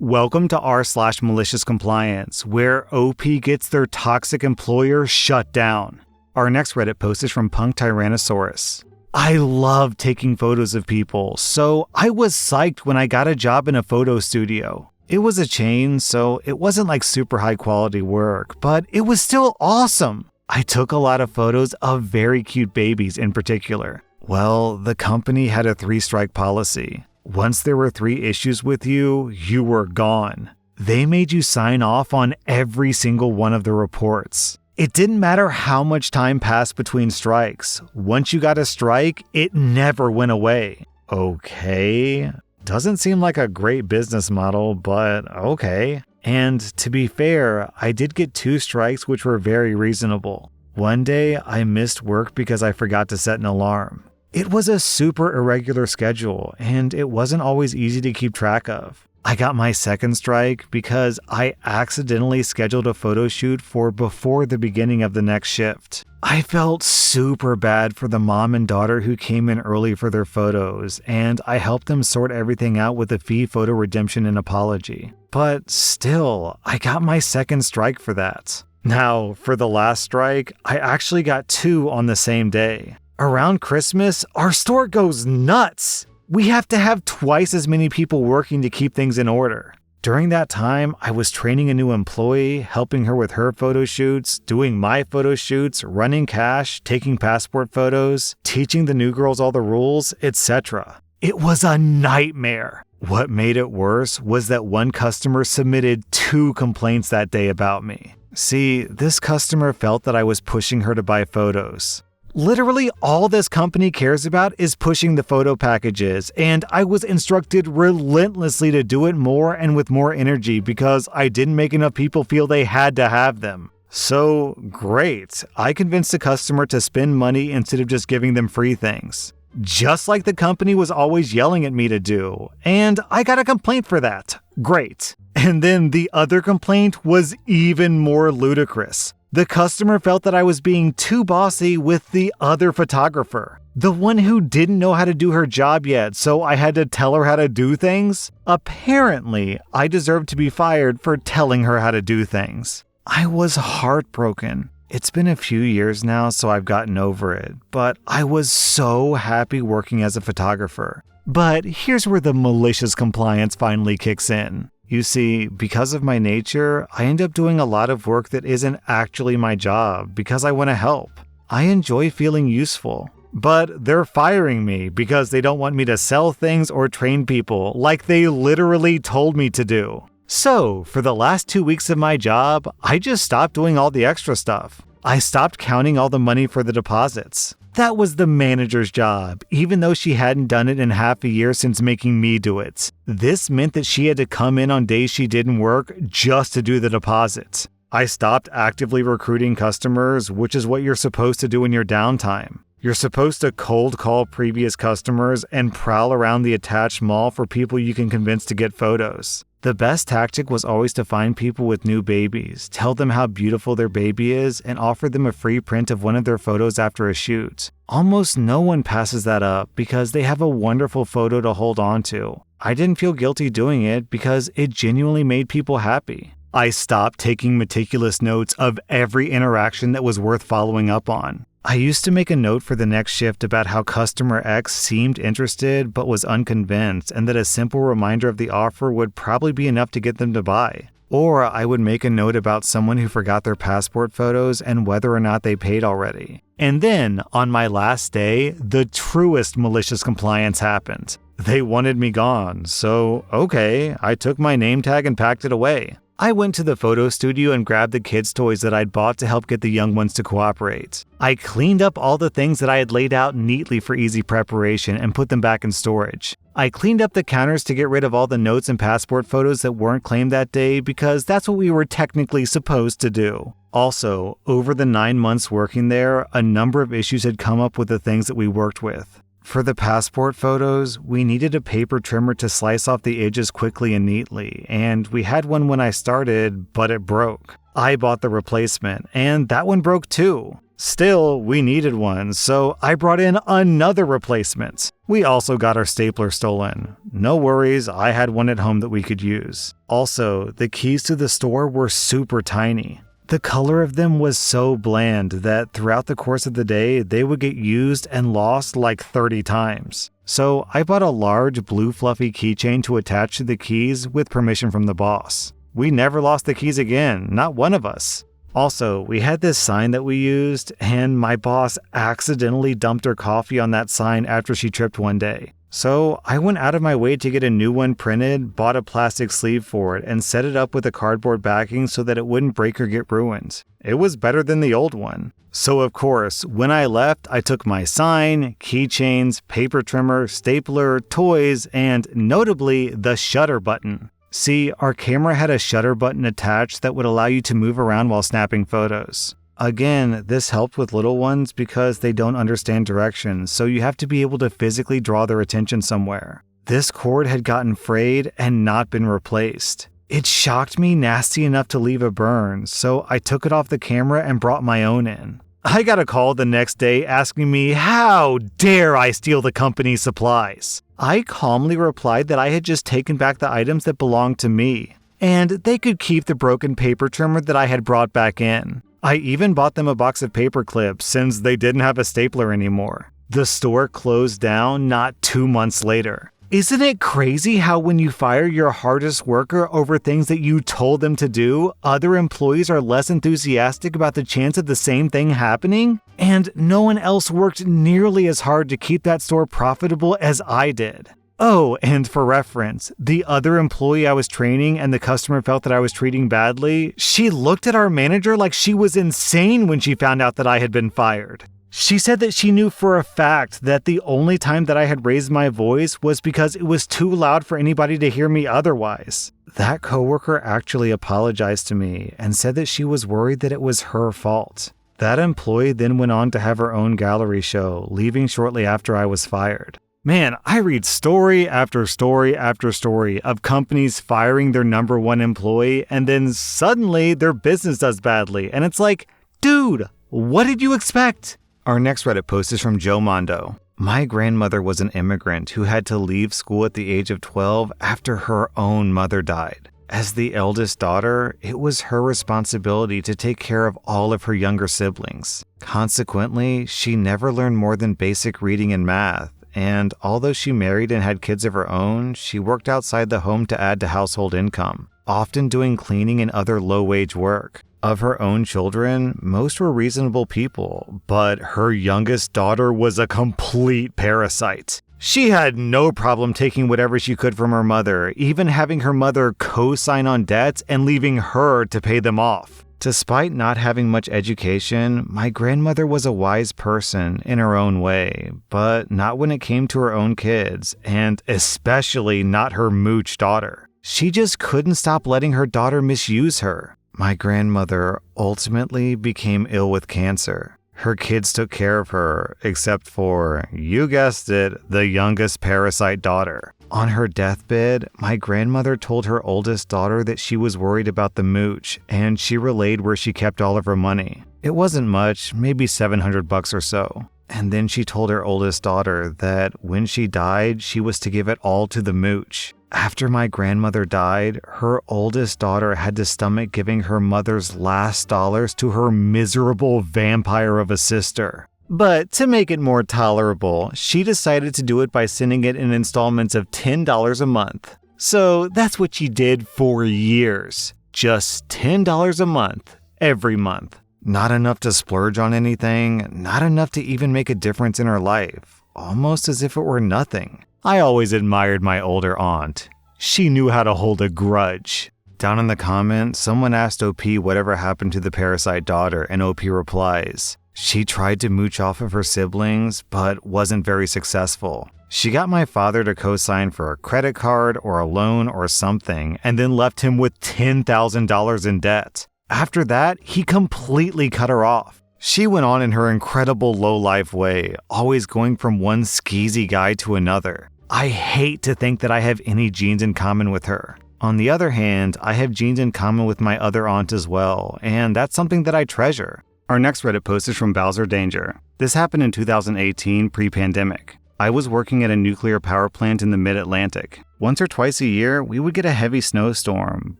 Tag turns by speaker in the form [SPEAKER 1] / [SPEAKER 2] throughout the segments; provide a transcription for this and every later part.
[SPEAKER 1] Welcome to r/Maliciouscompliance, where OP gets their toxic employer shut down. Our next Reddit post is from Punk Tyrannosaurus. I love taking photos of people, so I was psyched when I got a job in a photo studio. It was a chain, so it wasn't like super high quality work, but it was still awesome. I took a lot of photos of very cute babies in particular. Well, the company had a 3-strike policy. Once there were 3 issues with you, you were gone. They made you sign off on every single one of the reports. It didn't matter how much time passed between strikes. Once you got a strike, it never went away. Okay. Doesn't seem like a great business model, but okay. And to be fair, I did get 2 strikes which were very reasonable. One day, I missed work because I forgot to set an alarm. It was a super irregular schedule, and it wasn't always easy to keep track of. I got my 2nd strike because I accidentally scheduled a photo shoot for before the beginning of the next shift. I felt super bad for the mom and daughter who came in early for their photos, and I helped them sort everything out with a fee photo redemption and apology. But still, I got my 2nd strike for that. Now, for the last strike, I actually got 2 on the same day. Around Christmas, our store goes nuts. We have to have twice as many people working to keep things in order. During that time, I was training a new employee, helping her with her photo shoots, doing my photo shoots, running cash, taking passport photos, teaching the new girls all the rules, etc. It was a nightmare. What made it worse was that one customer submitted 2 complaints that day about me. See, this customer felt that I was pushing her to buy photos. Literally all this company cares about is pushing the photo packages, and I was instructed relentlessly to do it more and with more energy because I didn't make enough people feel they had to have them. So, great. I convinced the customer to spend money instead of just giving them free things. Just like the company was always yelling at me to do, and I got a complaint for that. Great. And then the other complaint was even more ludicrous. The customer felt that I was being too bossy with the other photographer, the one who didn't know how to do her job yet, so I had to tell her how to do things. Apparently, I deserved to be fired for telling her how to do things. I was heartbroken. It's been a few years now, so I've gotten over it, but I was so happy working as a photographer. But here's where the malicious compliance finally kicks in. You see, because of my nature, I end up doing a lot of work that isn't actually my job because I want to help. I enjoy feeling useful. But they're firing me because they don't want me to sell things or train people like they literally told me to do. So, for the last 2 weeks of my job, I just stopped doing all the extra stuff. I stopped counting all the money for the deposits. That was the manager's job, even though she hadn't done it in half a year since making me do it. This meant that she had to come in on days she didn't work just to do the deposits. I stopped actively recruiting customers, which is what you're supposed to do in your downtime. You're supposed to cold call previous customers and prowl around the attached mall for people you can convince to get photos. The best tactic was always to find people with new babies, tell them how beautiful their baby is, and offer them a free print of one of their photos after a shoot. Almost no one passes that up because they have a wonderful photo to hold on to. I didn't feel guilty doing it because it genuinely made people happy. I stopped taking meticulous notes of every interaction that was worth following up on. I used to make a note for the next shift about how customer X seemed interested but was unconvinced, and that a simple reminder of the offer would probably be enough to get them to buy. Or I would make a note about someone who forgot their passport photos and whether or not they paid already. And then, on my last day, the truest malicious compliance happened. They wanted me gone, so okay, I took my name tag and packed it away. I went to the photo studio and grabbed the kids' toys that I'd bought to help get the young ones to cooperate. I cleaned up all the things that I had laid out neatly for easy preparation and put them back in storage. I cleaned up the counters to get rid of all the notes and passport photos that weren't claimed that day because that's what we were technically supposed to do. Also, over the 9 months working there, a number of issues had come up with the things that we worked with. For the passport photos, we needed a paper trimmer to slice off the edges quickly and neatly, and we had one when I started, but it broke. I bought the replacement, and that one broke too. Still, we needed one, so I brought in another replacement. We also got our stapler stolen. No worries, I had one at home that we could use. Also, the keys to the store were super tiny. The color of them was so bland that throughout the course of the day, they would get used and lost like 30 times. So I bought a large blue fluffy keychain to attach to the keys with permission from the boss. We never lost the keys again, not one of us. Also, we had this sign that we used, and my boss accidentally dumped her coffee on that sign after she tripped one day. So I went out of my way to get a new one printed, bought a plastic sleeve for it, and set it up with a cardboard backing so that it wouldn't break or get ruined. It was better than the old one. So of course, when I left, I took my sign, keychains, paper trimmer, stapler, toys, and notably, the shutter button. See, our camera had a shutter button attached that would allow you to move around while snapping photos. Again, this helped with little ones because they don't understand directions, so you have to be able to physically draw their attention somewhere. This cord had gotten frayed and not been replaced. It shocked me nasty enough to leave a burn, so I took it off the camera and brought my own in. I got a call the next day asking me how dare I steal the company's supplies. I calmly replied that I had just taken back the items that belonged to me, and they could keep the broken paper trimmer that I had brought back in. I even bought them a box of paper clips since they didn't have a stapler anymore. The store closed down not 2 months later. Isn't it crazy how when you fire your hardest worker over things that you told them to do, other employees are less enthusiastic about the chance of the same thing happening? And no one else worked nearly as hard to keep that store profitable as I did. Oh, and for reference, the other employee I was training and the customer felt that I was treating badly, she looked at our manager like she was insane when she found out that I had been fired. She said that she knew for a fact that the only time that I had raised my voice was because it was too loud for anybody to hear me otherwise. That coworker actually apologized to me and said that she was worried that it was her fault. That employee then went on to have her own gallery show, leaving shortly after I was fired. Man, I read story after story after story of companies firing their number one employee and then suddenly their business does badly. And it's like, dude, what did you expect? Our next Reddit post is from Joe Mondo. My grandmother was an immigrant who had to leave school at the age of 12 after her own mother died. As the eldest daughter, it was her responsibility to take care of all of her younger siblings. Consequently, she never learned more than basic reading and math. And although she married and had kids of her own, she worked outside the home to add to household income, often doing cleaning and other low-wage work. Of her own children, most were reasonable people, but her youngest daughter was a complete parasite. She had no problem taking whatever she could from her mother, even having her mother co-sign on debts and leaving her to pay them off. Despite not having much education, my grandmother was a wise person in her own way, but not when it came to her own kids, and especially not her mooch daughter. She just couldn't stop letting her daughter misuse her. My grandmother ultimately became ill with cancer. Her kids took care of her, except for, you guessed it, the youngest parasite daughter. On her deathbed, my grandmother told her oldest daughter that she was worried about the mooch, and she relayed where she kept all of her money. It wasn't much, maybe $700 or so. And then she told her oldest daughter that when she died, she was to give it all to the mooch. After my grandmother died, her oldest daughter had to stomach giving her mother's last dollars to her miserable vampire of a sister. But to make it more tolerable, she decided to do it by sending it in installments of $10 a month. So that's what she did for years. Just $10 a month, every month. Not enough to splurge on anything, not enough to even make a difference in her life. Almost as if it were nothing. I always admired my older aunt. She knew how to hold a grudge. Down in the comments, someone asked OP whatever happened to the parasite daughter, and OP replies, she tried to mooch off of her siblings, but wasn't very successful. She got my father to co-sign for a credit card or a loan or something, and then left him with $10,000 in debt. After that, he completely cut her off. She went on in her incredible low-life way, always going from one skeezy guy to another. I hate to think that I have any genes in common with her. On the other hand, I have genes in common with my other aunt as well, and that's something that I treasure. Our next Reddit post is from Bowser Danger. This happened in 2018, pre-pandemic. I was working at a nuclear power plant in the mid-Atlantic. Once or twice a year, we would get a heavy snowstorm,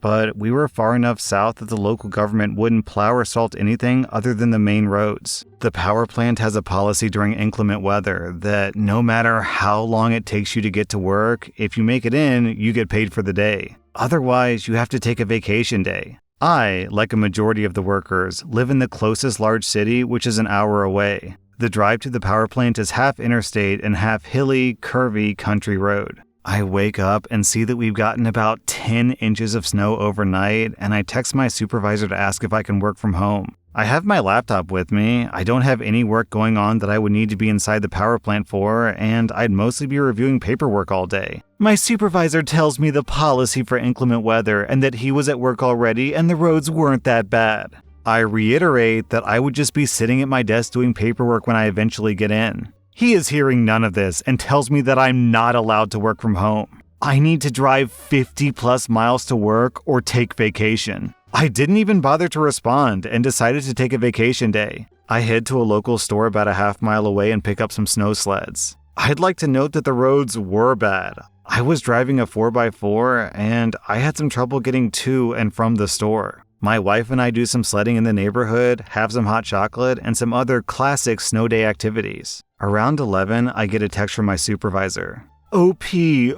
[SPEAKER 1] but we were far enough south that the local government wouldn't plow or salt anything other than the main roads. The power plant has a policy during inclement weather that no matter how long it takes you to get to work, if you make it in, you get paid for the day. Otherwise, you have to take a vacation day. I, like a majority of the workers, live in the closest large city, which is an hour away. The drive to the power plant is half interstate and half hilly, curvy country road. I wake up and see that we've gotten about 10 inches of snow overnight, and I text my supervisor to ask if I can work from home. I have my laptop with me, I don't have any work going on that I would need to be inside the power plant for, and I'd mostly be reviewing paperwork all day. My supervisor tells me the policy for inclement weather and that he was at work already and the roads weren't that bad. I reiterate that I would just be sitting at my desk doing paperwork when I eventually get in. He is hearing none of this and tells me that I'm not allowed to work from home. I need to drive 50 plus miles to work or take vacation. I didn't even bother to respond and decided to take a vacation day. I head to a local store about a half mile away and pick up some snow sleds. I'd like to note that the roads were bad. I was driving a 4x4 and I had some trouble getting to and from the store. My wife and I do some sledding in the neighborhood, have some hot chocolate, and some other classic snow day activities. Around 11, I get a text from my supervisor. OP,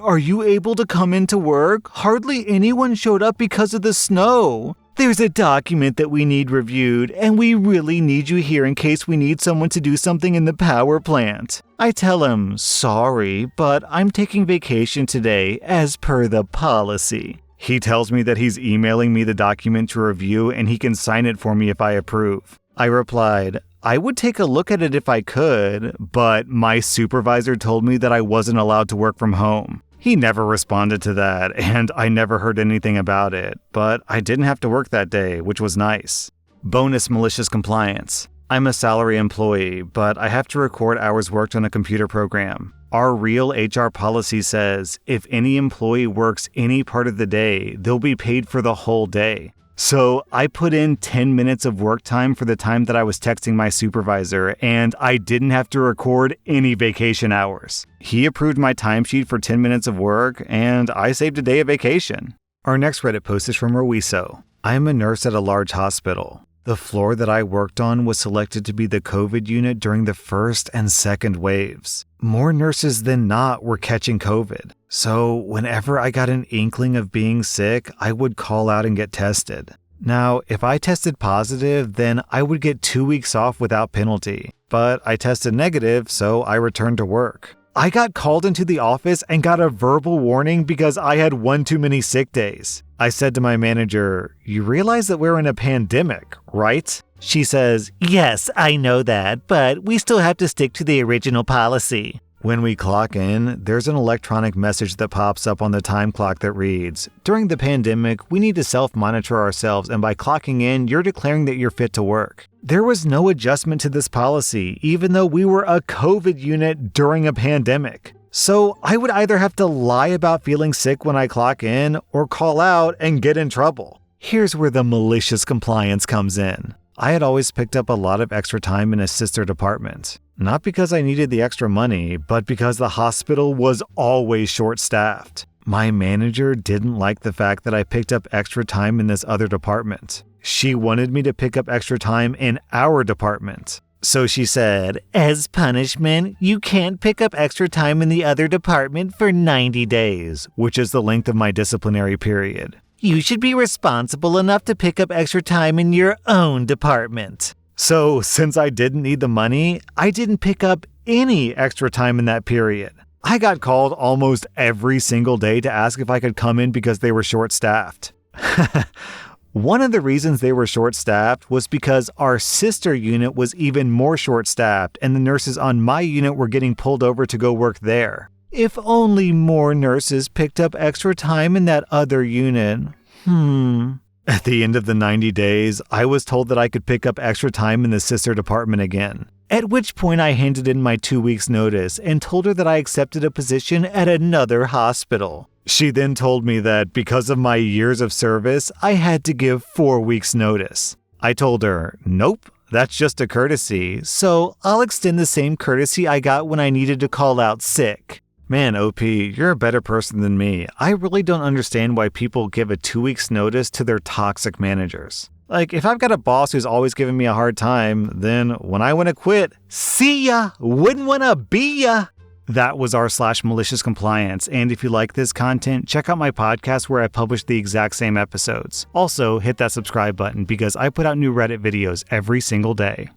[SPEAKER 1] are you able to come into work? Hardly anyone showed up because of the snow. There's a document that we need reviewed, and we really need you here in case we need someone to do something in the power plant. I tell him, sorry, but I'm taking vacation today as per the policy. He tells me that he's emailing me the document to review and he can sign it for me if I approve. I replied, I would take a look at it if I could, but my supervisor told me that I wasn't allowed to work from home. He never responded to that, and I never heard anything about it, but I didn't have to work that day, which was nice. Bonus malicious compliance. I'm a salary employee, but I have to record hours worked on a computer program. Our real HR policy says if any employee works any part of the day, they'll be paid for the whole day. So I put in 10 minutes of work time for the time that I was texting my supervisor, and I didn't have to record any vacation hours. He approved my timesheet for 10 minutes of work, and I saved a day of vacation. Our next Reddit post is from Rowiso. I am a nurse at a large hospital. The floor that I worked on was selected to be the COVID unit during the first and second waves. More nurses than not were catching COVID. So whenever I got an inkling of being sick, I would call out and get tested. Now, if I tested positive, then I would get 2 weeks off without penalty. But I tested negative, so I returned to work. I got called into the office and got a verbal warning because I had one too many sick days. I said to my manager, "You realize that we're in a pandemic, right?" She says, "Yes, I know that, but we still have to stick to the original policy." When we clock in, there's an electronic message that pops up on the time clock that reads, "During the pandemic, we need to self-monitor ourselves, and by clocking in, you're declaring that you're fit to work." There was no adjustment to this policy, even though we were a COVID unit during a pandemic. So I would either have to lie about feeling sick when I clock in, or call out and get in trouble. Here's where the malicious compliance comes in. I had always picked up a lot of extra time in a sister department. Not because I needed the extra money, but because the hospital was always short-staffed. My manager didn't like the fact that I picked up extra time in this other department. She wanted me to pick up extra time in our department. So she said, "As punishment, you can't pick up extra time in the other department for 90 days, which is the length of my disciplinary period. You should be responsible enough to pick up extra time in your own department." So, since I didn't need the money, I didn't pick up any extra time in that period. I got called almost every single day to ask if I could come in because they were short-staffed. One of the reasons they were short-staffed was because our sister unit was even more short-staffed and the nurses on my unit were getting pulled over to go work there. If only more nurses picked up extra time in that other unit. At the end of the 90 days, I was told that I could pick up extra time in the sister department again. At which point I handed in my 2 weeks notice and told her that I accepted a position at another hospital. She then told me that because of my years of service, I had to give 4 weeks notice. I told her, nope, That's just a courtesy, so I'll extend the same courtesy I got when I needed to call out sick. Man, OP, you're a better person than me. I really don't understand why people give a 2 weeks notice to their toxic managers. Like, if I've got a boss who's always giving me a hard time, then when I want to quit, see ya, wouldn't want to be ya. That was r/maliciouscompliance, and if you like this content, check out my podcast where I publish the exact same episodes. Also, hit that subscribe button because I put out new Reddit videos every single day.